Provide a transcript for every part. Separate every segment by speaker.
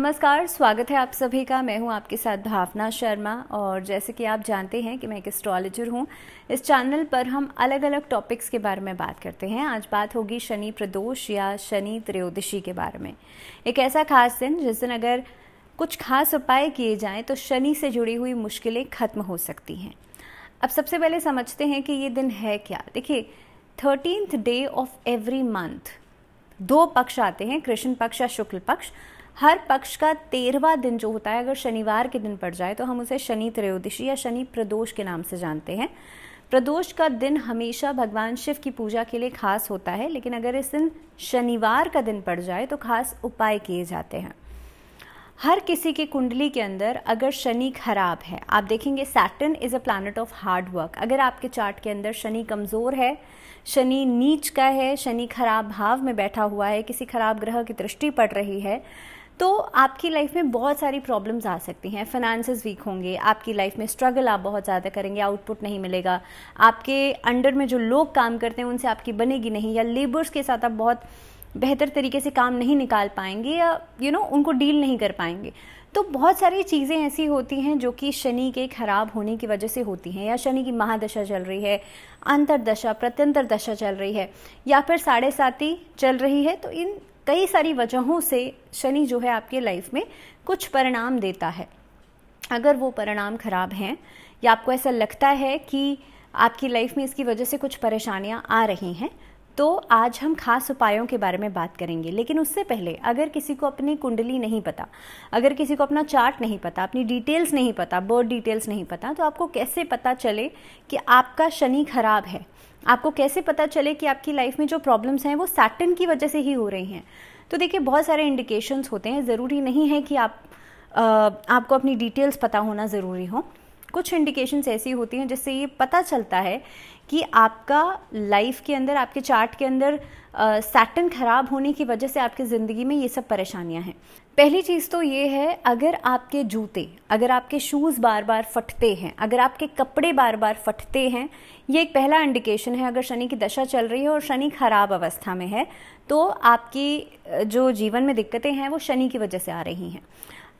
Speaker 1: नमस्कार, स्वागत है आप सभी का। मैं हूं आपके साथ भावना शर्मा और जैसे कि आप जानते हैं कि मैं एक एस्ट्रोलॉजर हूं। इस चैनल पर हम अलग अलग टॉपिक्स के बारे में बात करते हैं। आज बात होगी शनि प्रदोष या शनि त्रयोदशी के बारे में। एक ऐसा खास दिन जिस दिन अगर कुछ खास उपाय किए जाएँ तो शनि से जुड़ी हुई मुश्किलें खत्म हो सकती हैं। अब सबसे पहले समझते हैं कि ये दिन है क्या। देखिए, 13th day of every month 2 पक्ष आते हैं, कृष्ण पक्ष या शुक्ल पक्ष। हर पक्ष का 13वां दिन जो होता है, अगर शनिवार के दिन पड़ जाए तो हम उसे शनि त्रयोदशी या शनि प्रदोष के नाम से जानते हैं। प्रदोष का दिन हमेशा भगवान शिव की पूजा के लिए खास होता है, लेकिन अगर इस दिन शनिवार का दिन पड़ जाए तो खास उपाय किए जाते हैं। हर किसी की कुंडली के अंदर अगर शनि खराब है, आप देखेंगे Saturn is a planet of hard work. अगर आपके चार्ट के अंदर शनि कमज़ोर है, शनि नीच का है, शनि खराब भाव में बैठा हुआ है, किसी खराब ग्रह की दृष्टि पड़ रही है, तो आपकी लाइफ में बहुत सारी प्रॉब्लम्स आ सकती हैं। फाइनेंसेस वीक होंगे, आपकी लाइफ में स्ट्रगल आप बहुत ज़्यादा करेंगे, आउटपुट नहीं मिलेगा, आपके अंडर में जो लोग काम करते हैं उनसे आपकी बनेगी नहीं, या लेबर्स के साथ आप बहुत बेहतर तरीके से काम नहीं निकाल पाएंगे, या उनको डील नहीं कर पाएंगे। तो बहुत सारी चीज़ें ऐसी होती हैं जो कि शनि के खराब होने की वजह से होती हैं, या शनि की महादशा चल रही है, अंतरदशा प्रत्यंतर दशा चल रही है, या फिर 7.5 चल रही है। तो इन कई सारी वजहों से शनि जो है आपके लाइफ में कुछ परिणाम देता है। अगर वो परिणाम खराब हैं या आपको ऐसा लगता है कि आपकी लाइफ में इसकी वजह से कुछ परेशानियां आ रही हैं, तो आज हम खास उपायों के बारे में बात करेंगे। लेकिन उससे पहले, अगर किसी को अपनी कुंडली नहीं पता, अगर किसी को अपना चार्ट नहीं पता, अपनी डिटेल्स नहीं पता, बर्थ डिटेल्स नहीं पता, तो आपको कैसे पता चले कि आपका शनि खराब है? आपको कैसे पता चले कि आपकी लाइफ में जो प्रॉब्लम्स हैं वो सैटर्न की वजह से ही हो रही हैं? तो देखिए, बहुत सारे इंडिकेशंस होते हैं। ज़रूरी नहीं है कि आपको अपनी डिटेल्स पता होना ज़रूरी हो। कुछ इंडिकेशंस ऐसी होती हैं जिससे ये पता चलता है कि आपका लाइफ के अंदर, आपके चार्ट के अंदर सैटर्न खराब होने की वजह से आपकी ज़िंदगी में ये सब परेशानियां हैं। पहली चीज़ तो ये है, अगर आपके जूते, अगर आपके शूज़ बार बार फटते हैं, अगर आपके कपड़े बार बार फटते हैं, ये एक पहला इंडिकेशन है। अगर शनि की दशा चल रही है और शनि खराब अवस्था में है, तो आपकी जो जीवन में दिक्कतें हैं वो शनि की वजह से आ रही हैं।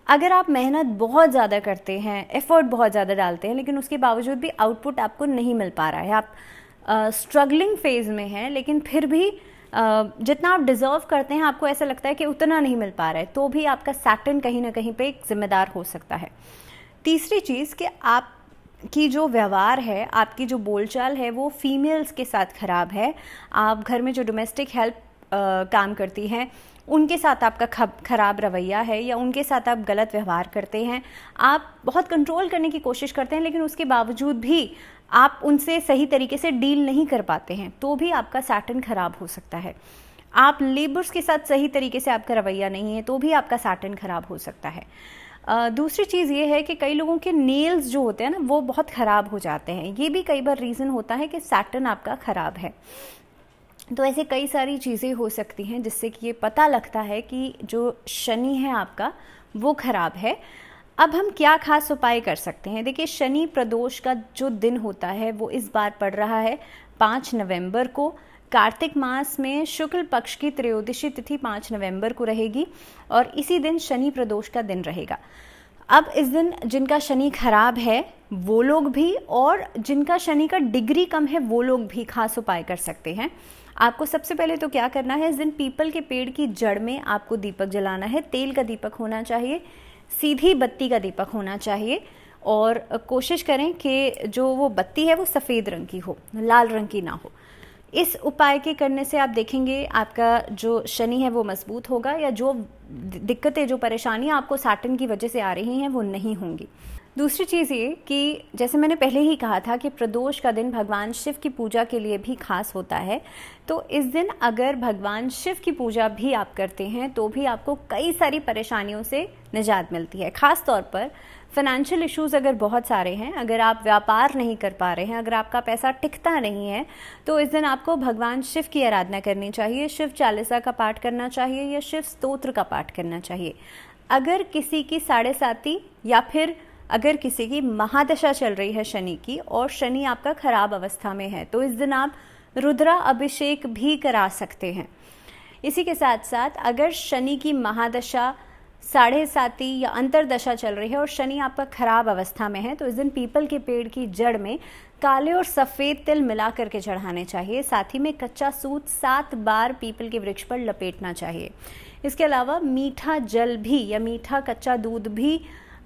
Speaker 1: अगर आप मेहनत बहुत ज़्यादा करते हैं, एफर्ट बहुत ज़्यादा डालते हैं, लेकिन उसके बावजूद भी आउटपुट आपको नहीं मिल पा रहा है, आप स्ट्रगलिंग फेज में हैं, लेकिन फिर भी जितना आप डिज़र्व करते हैं आपको ऐसा लगता है कि उतना नहीं मिल पा रहा है, तो भी आपका सैटर्न कहीं ना कहीं पे एक जिम्मेदार हो सकता है। तीसरी चीज़ कि आपकी जो व्यवहार है, आपकी जो बोलचाल है, वो फीमेल्स के साथ खराब है। आप घर में जो डोमेस्टिक हेल्प काम करती हैं उनके साथ आपका खराब रवैया है, या उनके साथ आप गलत व्यवहार करते हैं। आप बहुत कंट्रोल करने की कोशिश करते हैं, लेकिन उसके बावजूद भी आप उनसे सही तरीके से डील नहीं कर पाते हैं, तो भी आपका सैटर्न खराब हो सकता है। आप लेबर्स के साथ सही तरीके से आपका रवैया नहीं है, तो भी आपका सैटर्न खराब हो सकता है। दूसरी चीज़ ये है कि कई लोगों के नेल्स जो होते हैं ना, वो बहुत ख़राब हो जाते हैं। ये भी कई बार रीज़न होता है कि सैटर्न आपका ख़राब है। तो ऐसे कई सारी चीज़ें हो सकती हैं जिससे कि ये पता लगता है कि जो शनि है आपका वो खराब है। अब हम क्या खास उपाय कर सकते हैं? देखिए, शनि प्रदोष का जो दिन होता है वो इस बार पड़ रहा है 5 नवंबर को। कार्तिक मास में शुक्ल पक्ष की त्रयोदशी तिथि 5 नवंबर को रहेगी और इसी दिन शनि प्रदोष का दिन रहेगा। अब इस दिन जिनका शनि खराब है वो लोग भी, और जिनका शनि का डिग्री कम है वो लोग भी खास उपाय कर सकते हैं। आपको सबसे पहले तो क्या करना है, इस दिन पीपल के पेड़ की जड़ में आपको दीपक जलाना है। तेल का दीपक होना चाहिए, सीधी बत्ती का दीपक होना चाहिए, और कोशिश करें कि जो वो बत्ती है वो सफ़ेद रंग की हो, लाल रंग की ना हो। इस उपाय के करने से आप देखेंगे आपका जो शनि है वो मजबूत होगा, या जो दिक्कतें, जो परेशानियां आपको सैटर्न की वजह से आ रही हैं वो नहीं होंगी। दूसरी चीज़ ये कि जैसे मैंने पहले ही कहा था कि प्रदोष का दिन भगवान शिव की पूजा के लिए भी खास होता है। तो इस दिन अगर भगवान शिव की पूजा भी आप करते हैं तो भी आपको कई सारी परेशानियों से निजात मिलती है। ख़ास तौर पर फाइनेंशियल इश्यूज़ अगर बहुत सारे हैं, अगर आप व्यापार नहीं कर पा रहे हैं, अगर आपका पैसा टिकता नहीं है, तो इस दिन आपको भगवान शिव की आराधना करनी चाहिए, शिव चालीसा का पाठ करना चाहिए, या शिव स्तोत्र का पाठ करना चाहिए। अगर किसी की 7.5 या फिर अगर किसी की महादशा चल रही है शनि की, और शनि आपका खराब अवस्था में है, तो इस दिन आप रुद्रा अभिषेक भी करा सकते हैं। इसी के साथ साथ अगर शनि की महादशा साढ़े साती या अंतरदशा चल रही है और शनि आपका खराब अवस्था में है, तो इस दिन पीपल के पेड़ की जड़ में काले और सफ़ेद तिल मिला करके चढ़ाने चाहिए। साथ ही में कच्चा सूत 7 बार पीपल के वृक्ष पर लपेटना चाहिए। इसके अलावा मीठा जल भी या मीठा कच्चा दूध भी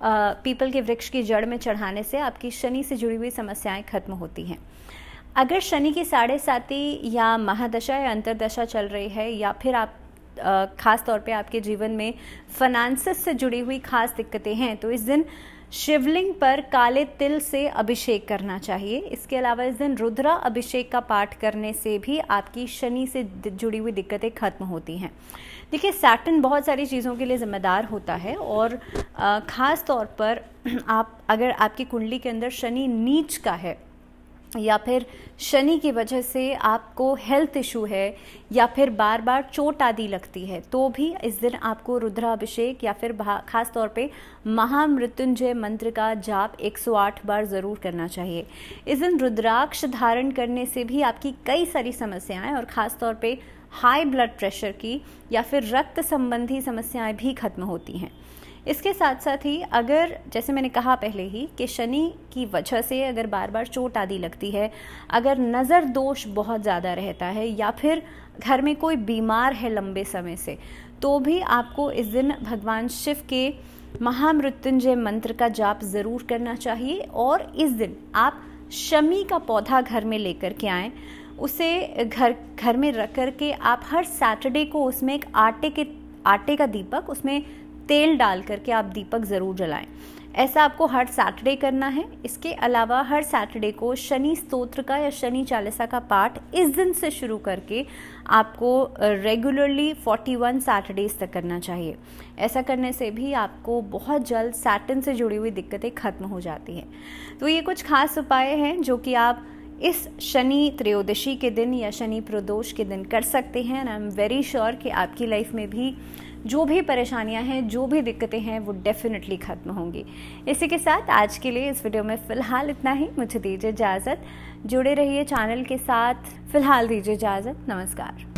Speaker 1: पीपल के वृक्ष की जड़ में चढ़ाने से आपकी शनि से जुड़ी हुई समस्याएं खत्म होती हैं। अगर शनि की साढ़े साती या महादशा या अंतरदशा चल रही है, या फिर आप खास तौर पे आपके जीवन में फाइनेंसेस से जुड़ी हुई खास दिक्कतें हैं, तो इस दिन शिवलिंग पर काले तिल से अभिषेक करना चाहिए। इसके अलावा इस दिन रुद्रा अभिषेक का पाठ करने से भी आपकी शनि से जुड़ी हुई दिक्कतें खत्म होती हैं। देखिए, सैटर्न बहुत सारी चीज़ों के लिए जिम्मेदार होता है और ख़ास तौर पर अगर आपकी कुंडली के अंदर शनि नीच का है, या फिर शनि की वजह से आपको हेल्थ इशू है, या फिर बार बार चोट आदि लगती है, तो भी इस दिन आपको रुद्राभिषेक या फिर खास तौर पे महामृत्युंजय मंत्र का जाप 108 बार ज़रूर करना चाहिए। इस दिन रुद्राक्ष धारण करने से भी आपकी कई सारी समस्याएं और ख़ास तौर पे हाई ब्लड प्रेशर की या फिर रक्त संबंधी समस्याएं भी खत्म होती हैं। इसके साथ साथ ही अगर, जैसे मैंने कहा पहले ही, कि शनि की वजह से अगर बार बार चोट आदि लगती है, अगर नज़र दोष बहुत ज़्यादा रहता है, या फिर घर में कोई बीमार है लंबे समय से, तो भी आपको इस दिन भगवान शिव के महामृत्युंजय मंत्र का जाप ज़रूर करना चाहिए। और इस दिन आप शमी का पौधा घर में लेकर के आएँ, उसे घर में रख कर के आप हर सैटरडे को उसमें एक आटे का दीपक, उसमें तेल डाल करके आप दीपक ज़रूर जलाएं। ऐसा आपको हर सैटरडे करना है। इसके अलावा हर सैटरडे को शनि स्तोत्र का या शनि चालीसा का पाठ इस दिन से शुरू करके आपको रेगुलरली 41 सैटरडेज तक करना चाहिए। ऐसा करने से भी आपको बहुत जल्द सैटर्न से जुड़ी हुई दिक्कतें खत्म हो जाती हैं। तो ये कुछ खास उपाय हैं जो कि आप इस शनि त्रयोदशी के दिन या शनि प्रदोष के दिन कर सकते हैं। And I am very sure कि आपकी लाइफ में भी जो भी परेशानियां हैं, जो भी दिक्कतें हैं, वो डेफिनेटली खत्म होंगी। इसी के साथ आज के लिए इस वीडियो में फ़िलहाल इतना ही। मुझे दीजिए इजाज़त, जुड़े रहिए चैनल के साथ। फ़िलहाल दीजिए इजाज़त, नमस्कार।